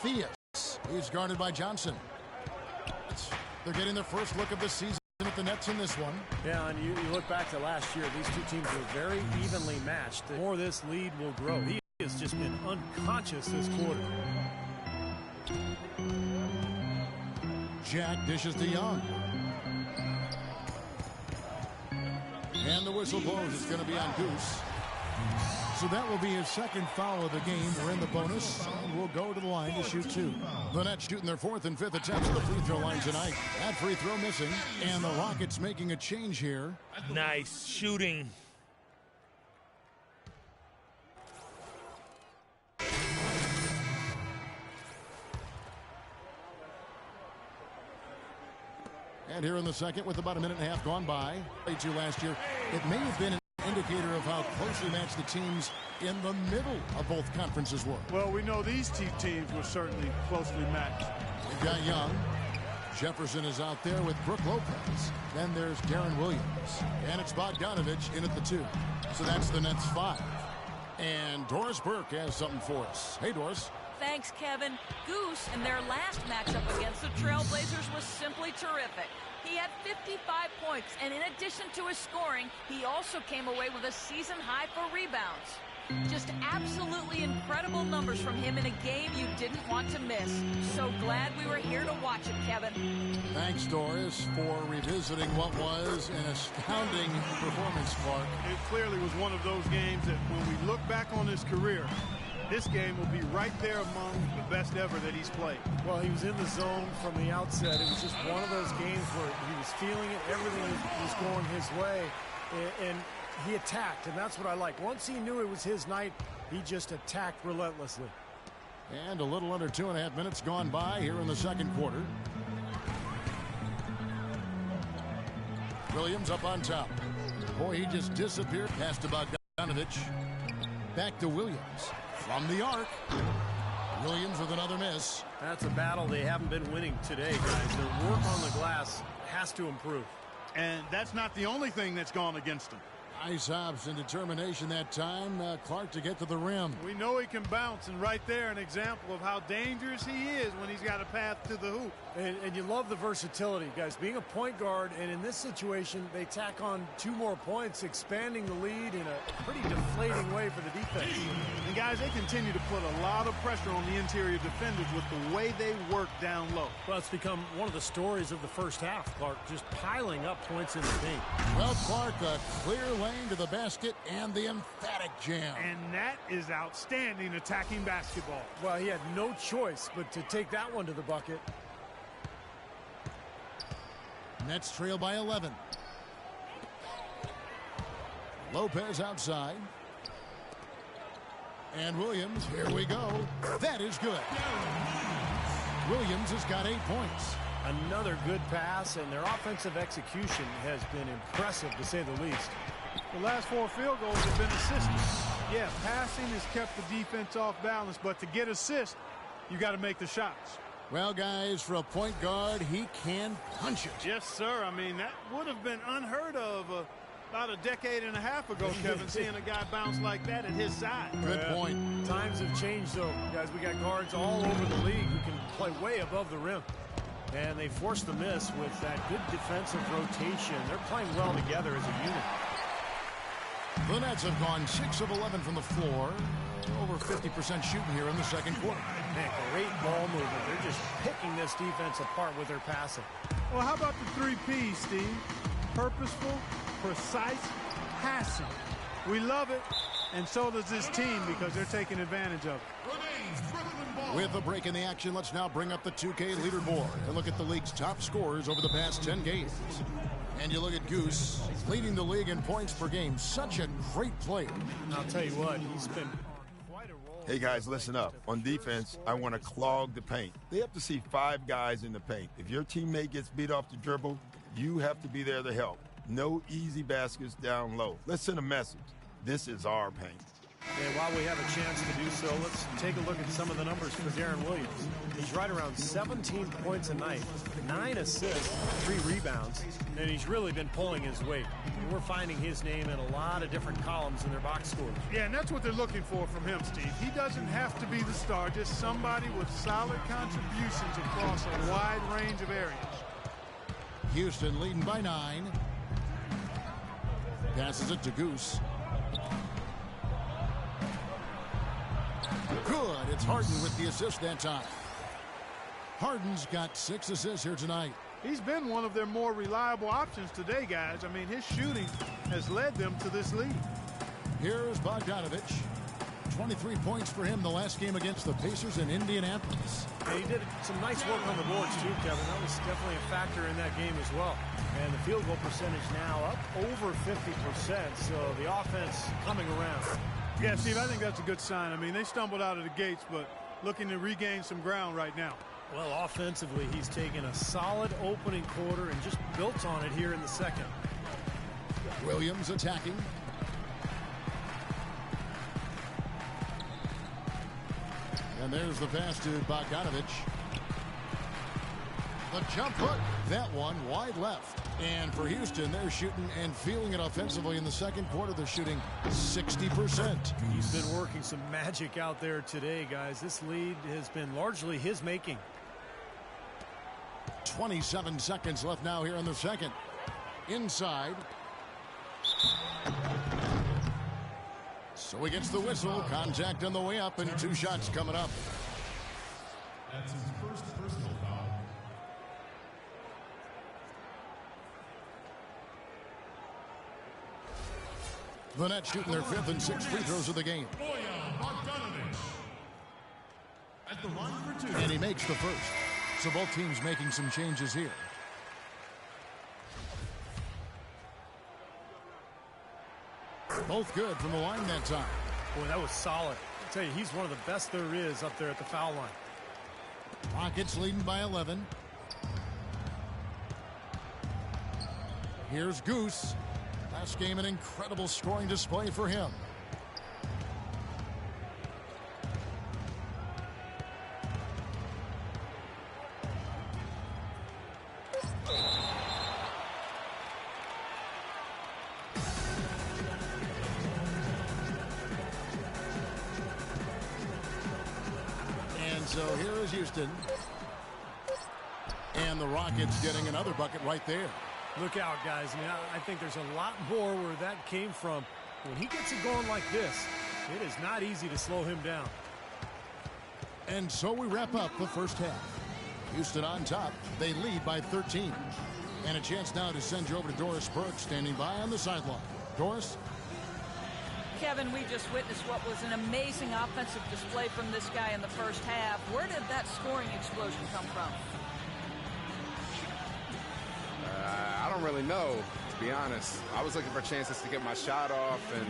Mathias. He's guarded by Johnson. They're getting their first look of the season at the Nets in this one. Yeah, and you look back to last year, these two teams were very evenly matched. The more this lead will grow. He has just been unconscious this quarter. Jack dishes to Young. And the whistle blows. It's going to be on Goose. So that will be his second foul of the game. We're in the bonus, and we'll go to the line to shoot two. The Nets shooting their fourth and fifth attempts at the free throw line tonight. That free throw missing, and the Rockets making a change here. Nice shooting. And here in the second, with about a minute and a half gone by, played to last year, it may have been an indicator of how closely matched the teams in the middle of both conferences were. Well, we know these two teams were certainly closely matched. We've got Young. Jefferson is out there with Brook Lopez. Then there's Darren Williams. And it's Bogdanovich in at the 2. So that's the Nets 5. And Doris Burke has something for us. Hey, Doris. Thanks, Kevin. Goose, in their last matchup against the Trailblazers, was simply terrific. He had 55 points, and in addition to his scoring, he also came away with a season high for rebounds. Just absolutely incredible numbers from him in a game you didn't want to miss. So glad we were here to watch it, Kevin. Thanks, Doris, for revisiting what was an astounding performance, Clark. It clearly was one of those games that when we look back on his career, this game will be right there among the best ever that he's played. Well, he was in the zone from the outset. It was just one of those games where he was feeling it. Everything was going his way. And he attacked, and that's what I like. Once he knew it was his night, he just attacked relentlessly. And a little under 2.5 minutes gone by here in the second quarter. Williams up on top. Boy, he just disappeared past Bogdanovich. Back to Williams. From the arc. Williams with another miss. That's a battle they haven't been winning today, guys. Their work on the glass has to improve. And that's not the only thing that's gone against them. Nice hops and determination that time, Clark, to get to the rim. We know he can bounce, and right there an example of how dangerous he is when he's got a path to the hoop. And you love the versatility, guys. Being a point guard, and in this situation, they tack on 2 more points, expanding the lead in a pretty deflating way for the defense. And, guys, they continue to put a lot of pressure on the interior defenders with the way they work down low. Well, it's become one of the stories of the first half, Clark, just piling up points in the paint. Well, Clark, a clear lane to the basket and the emphatic jam. And that is outstanding attacking basketball. Well, he had no choice but to take that one to the bucket. Nets trail by 11. Lopez outside. And Williams, here we go. That is good. Williams has got 8 points. Another good pass, and their offensive execution has been impressive, to say the least. The last 4 field goals have been assists. Yeah, passing has kept the defense off balance, but to get assists, you got to make the shots. Well, guys, for a point guard, he can punch it. Yes, sir. I mean, that would have been unheard of about a decade and a half ago, Kevin, seeing a guy bounce like that at his side. Good point. Times have changed, though, guys. We got guards all over the league who can play way above the rim. And they forced the miss with that good defensive rotation. They're playing well together as a unit. The Nets have gone 6 of 11 from the floor. Over 50% shooting here in the second quarter. Man, great ball movement. They're just picking this defense apart with their passing. Well, how about the 3 Ps, Steve? Purposeful, precise, passing. We love it, and so does this team because they're taking advantage of it. With a break in the action, let's now bring up the 2K leaderboard and look at the league's top scorers over the past 10 games. And you look at Goose, leading the league in points per game. Such a great player. I'll tell you what, he's been quite a role. Hey, guys, listen up. On defense, I want to clog the paint. They have to see 5 guys in the paint. If your teammate gets beat off the dribble, you have to be there to help. No easy baskets down low. Let's send a message. This is our paint. And while we have a chance to do so, let's take a look at some of the numbers for Deron Williams. He's right around 17 points a night, 9 assists, 3 rebounds, and he's really been pulling his weight. And we're finding his name in a lot of different columns in their box scores. Yeah, and that's what they're looking for from him, Steve. He doesn't have to be the star, just somebody with solid contributions across a wide range of areas. Houston leading by 9. Passes it to Goose. Good. It's Harden with the assist that time. Harden's got 6 assists here tonight. He's been one of their more reliable options today, guys. I mean, his shooting has led them to this lead. Here's Bogdanovich. 23 points for him the last game against the Pacers in Indianapolis. And he did some nice work on the boards too, Kevin. That was definitely a factor in that game as well. And the field goal percentage now up over 50%, so the offense coming around. Yeah, Steve, I think that's a good sign. I mean, they stumbled out of the gates, but looking to regain some ground right now. Well, offensively, he's taken a solid opening quarter and just built on it here in the second. Williams attacking. And there's the pass to Bogdanovich. The jump hook. That one wide left. And for Houston, they're shooting and feeling it offensively in the second quarter. They're shooting 60%. He's been working some magic out there today, guys. This lead has been largely his making. 27 seconds left now here in the second. Inside. So he gets the whistle. Contact on the way up and 2 shots coming up. That's his first personal foul. The Nets shooting their 5th and 6th free throws of the game. Bojan Bogdanović at the line for 2. And he makes the first. So both teams making some changes here. Both good from the line that time. Boy, that was solid. I'll tell you, he's one of the best there is up there at the foul line. Rockets leading by 11. Here's Goose. Last game, an incredible scoring display for him. And so here is Houston. And the Rockets getting another bucket right there. Look out, guys. I mean, I think there's a lot more where that came from. When he gets it going like this, it is not easy to slow him down. And so we wrap up the first half. Houston on top. They lead by 13. And a chance now to send you over to Doris Burke, standing by on the sideline. Doris? Kevin, we just witnessed what was an amazing offensive display from this guy in the first half. Where did that scoring explosion come from? I don't really know, to be honest. I was looking for chances to get my shot off, and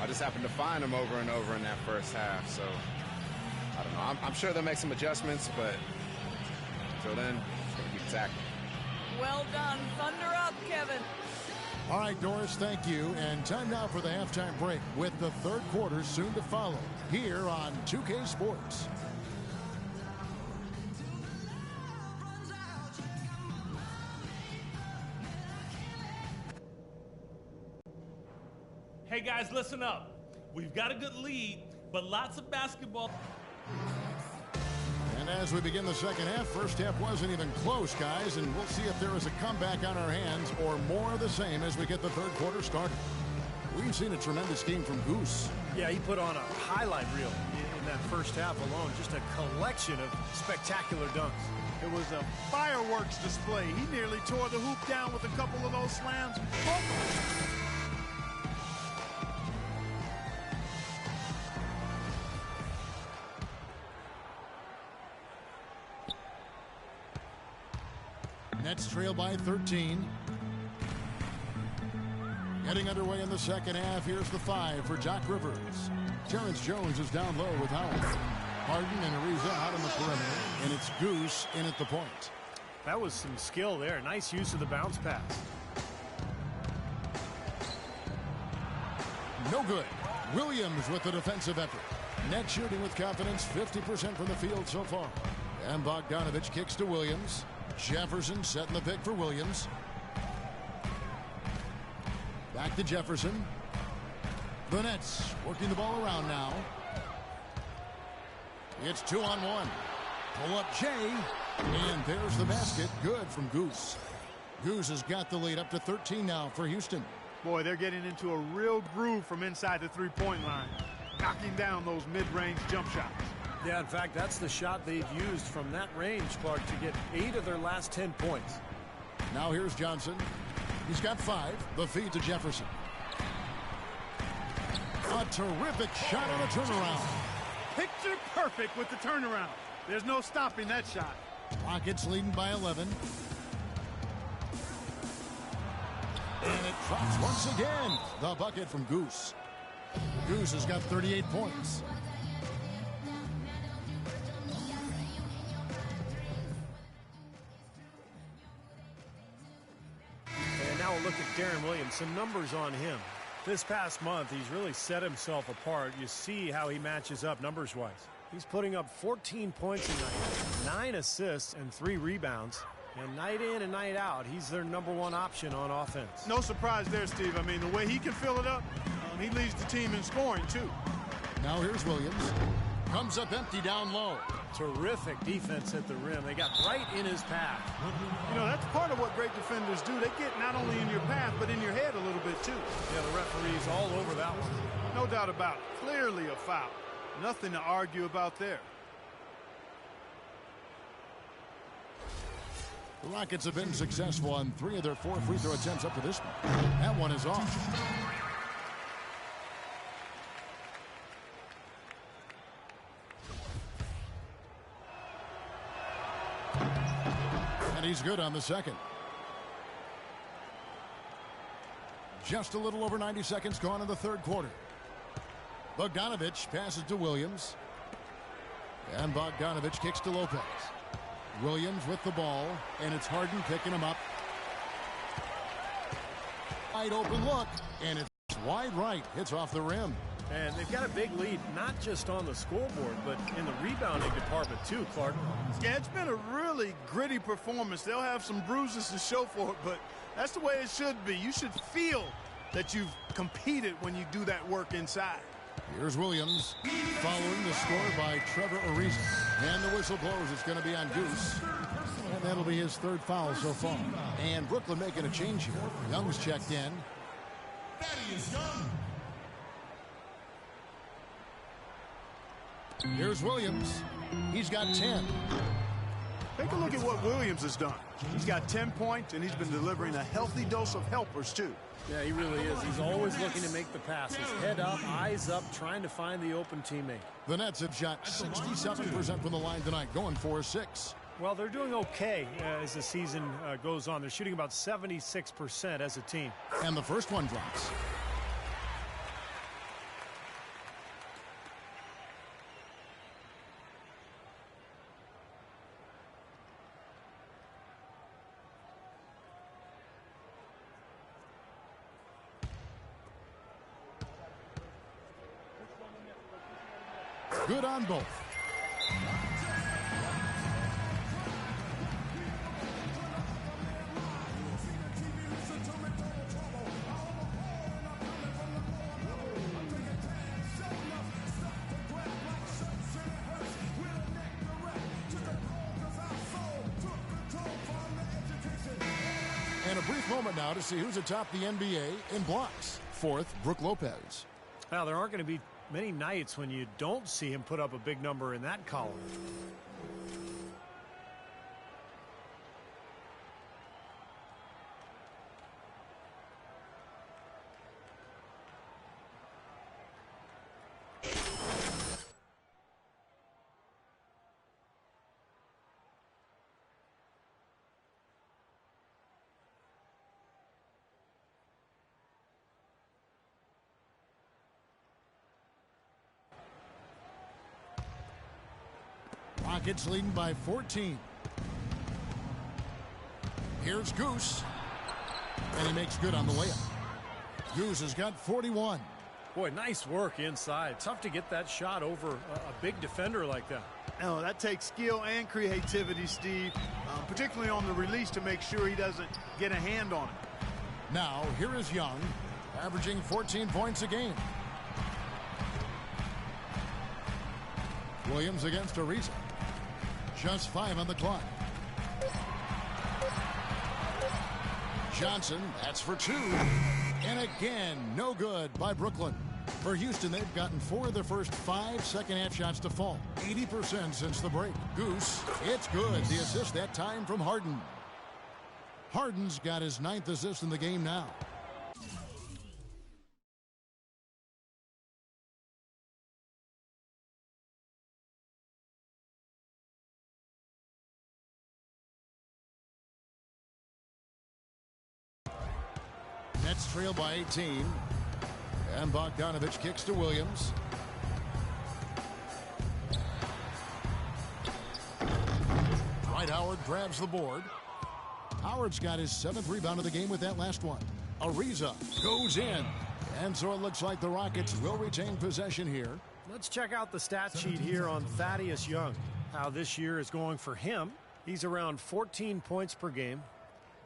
I just happened to find them over and over in that first half. So, I don't know. I'm sure they'll make some adjustments, but until then, just going to keep attacking. Well done. Thunder up, Kevin. All right, Doris, thank you. And time now for the halftime break with the third quarter soon to follow here on 2K Sports. Hey guys, listen up. We've got a good lead, but lots of basketball. And as we begin the second half, first half wasn't even close, guys, and we'll see if there is a comeback on our hands or more of the same as we get the third quarter started. We've seen a tremendous game from Goose. Yeah, he put on a highlight reel in that first half alone. Just a collection of spectacular dunks. It was a fireworks display. He nearly tore the hoop down with a couple of those slams. Nets trail by 13. Getting underway in the second half. Here's the 5 for Doc Rivers. Terrence Jones is down low with Howard. Harden and Ariza out on the perimeter. And it's Goose in at the point. That was some skill there. Nice use of the bounce pass. No good. Williams with the defensive effort. Net shooting with confidence, 50% from the field so far. And Bogdanovich kicks to Williams. Jefferson setting the pick for Williams. Back to Jefferson. The Nets working the ball around now. It's 2-on-1. Pull up Jay. And there's the basket. Good from Goose. Goose has got the lead up to 13 now for Houston. Boy, they're getting into a real groove from inside the three-point line, knocking down those mid-range jump shots. Yeah, in fact, that's the shot they've used from that range, Clark, to get 8 of their last 10 points. Now here's Johnson. He's got 5. The feed to Jefferson. A terrific shot on a turnaround. Picture perfect with the turnaround. There's no stopping that shot. Rockets leading by 11. And it drops once again. The bucket from Goose. Goose has got 38 points. And now we'll look at Deron Williams. Some numbers on him. This past month, he's really set himself apart. You see how he matches up numbers-wise. He's putting up 14 points a night, 9 assists, and 3 rebounds. And night in and night out, he's their #1 option on offense. No surprise there, Steve. I mean, the way he can fill it up, he leads the team in scoring, too. Now here's Williams. Comes up empty down low. Terrific defense at the rim. They got right in his path. You know, that's part of what great defenders do. They get not only in your path, but in your head a little bit, too. Yeah, the referee's all over that one. No doubt about it. Clearly a foul. Nothing to argue about there. The Rockets have been successful on 3 of their 4 free throw attempts up to this one. That one is off. And he's good on the second. Just a little over 90 seconds gone in the third quarter. Bogdanovich passes to Williams. And Bogdanovich kicks to Lopez. Williams with the ball, and it's Harden picking him up. Wide open look, and it's wide right. Hits off the rim. And they've got a big lead, not just on the scoreboard, but in the rebounding department too, Clark. Yeah, it's been a really gritty performance. They'll have some bruises to show for it, but that's the way it should be. You should feel that you've competed when you do that work inside. Here's Williams following the score by Trevor Ariza. And the whistle blows. It's going to be on Goose. And that'll be his 3rd foul so far. And Brooklyn making a change here. Young's checked in. Thaddeus Young. Here's Williams. He's got 10. Take a look at what Williams has done. He's got 10 points, and he's been delivering a healthy dose of helpers, too. Yeah, he really is. He's always looking to make the passes. Head up, eyes up, trying to find the open teammate. The Nets have shot 67% from the line tonight, going 4-6. Well, they're doing okay as the season goes on. They're shooting about 76% as a team. And the first one drops. Good on both. And a brief moment now to see who's atop the NBA in blocks. 4th, Brook Lopez. Now, there aren't going to be many nights when you don't see him put up a big number in that column. Rockets leading by 14. Here's Goose. And he makes good on the layup. Goose has got 41. Boy, nice work inside. Tough to get that shot over a big defender like that. Oh, that takes skill and creativity, Steve, particularly on the release to make sure he doesn't get a hand on it. Now, here is Young, averaging 14 points a game. Williams against Ariza. Just 5 on the clock. Johnson, that's for 2. And again, no good by Brooklyn. For Houston, they've gotten 4 of their first 5 second-half shots to fall. 80% since the break. Goose, it's good. The assist that time from Harden. Harden's got his 9th assist in the game now. Nets trail by 18. And Bogdanovich kicks to Williams. Dwight Howard grabs the board. Howard's got his 7th rebound of the game with that last one. Ariza goes in. And so it looks like the Rockets will retain possession here. Let's check out the stat sheet here on Thaddeus Young. How this year is going for him. He's around 14 points per game,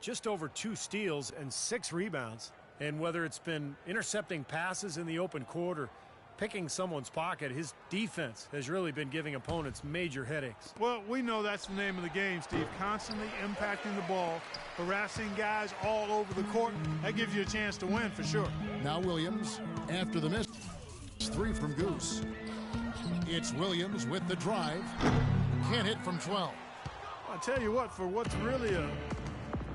just over 2 steals and 6 rebounds. And whether it's been intercepting passes in the open court or picking someone's pocket, his defense has really been giving opponents major headaches. Well, we know that's the name of the game, Steve. Constantly impacting the ball, harassing guys all over the court. That gives you a chance to win for sure. Now Williams, after the miss, 3 from Goose. It's Williams with the drive. Can't hit from 12. I'll tell you what, for what's really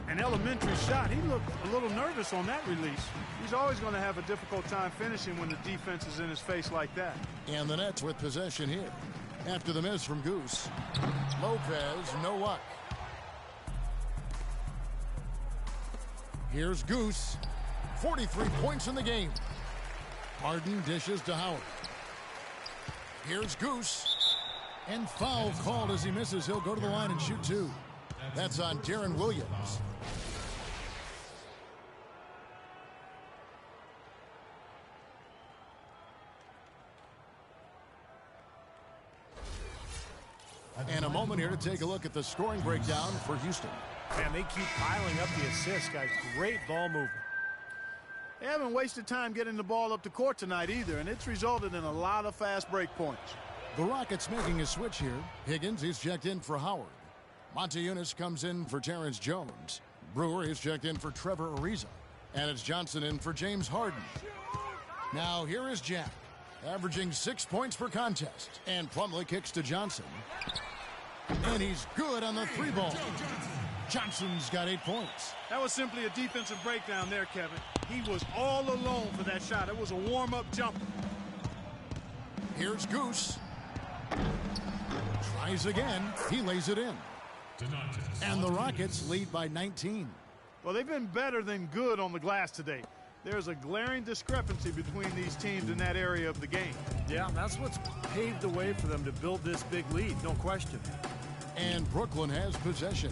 an elementary shot, he looked a little nervous on that release. He's always going to have a difficult time finishing when the defense is in his face like that. And the Nets with possession here. After the miss from Goose. Lopez, no luck. Here's Goose. 43 points in the game. Harden dishes to Howard. Here's Goose. And foul called as he misses. He'll go to the line and shoot 2. That's on Deron Williams. And a moment here to take a look at the scoring breakdown for Houston. Man, they keep piling up the assists, guys. Great ball movement. They haven't wasted time getting the ball up the court tonight either, and it's resulted in a lot of fast break points. The Rockets making a switch here. Higgins is checked in for Howard. Montezumas comes in for Terrence Jones. Brewer is checked in for Trevor Ariza. And it's Johnson in for James Harden. Now here is Jack, averaging 6 points per contest. And Plumlee kicks to Johnson. And he's good on the 3 ball. Johnson's got 8 points. That was simply a defensive breakdown there, Kevin. He was all alone for that shot. It was a warm-up jumper. Here's Goose. Tries again. He lays it in. And the Rockets lead by 19. Well, they've been better than good on the glass today. There's a glaring discrepancy between these teams in that area of the game. Yeah, that's what's paved the way for them to build this big lead, no question. And Brooklyn has possession.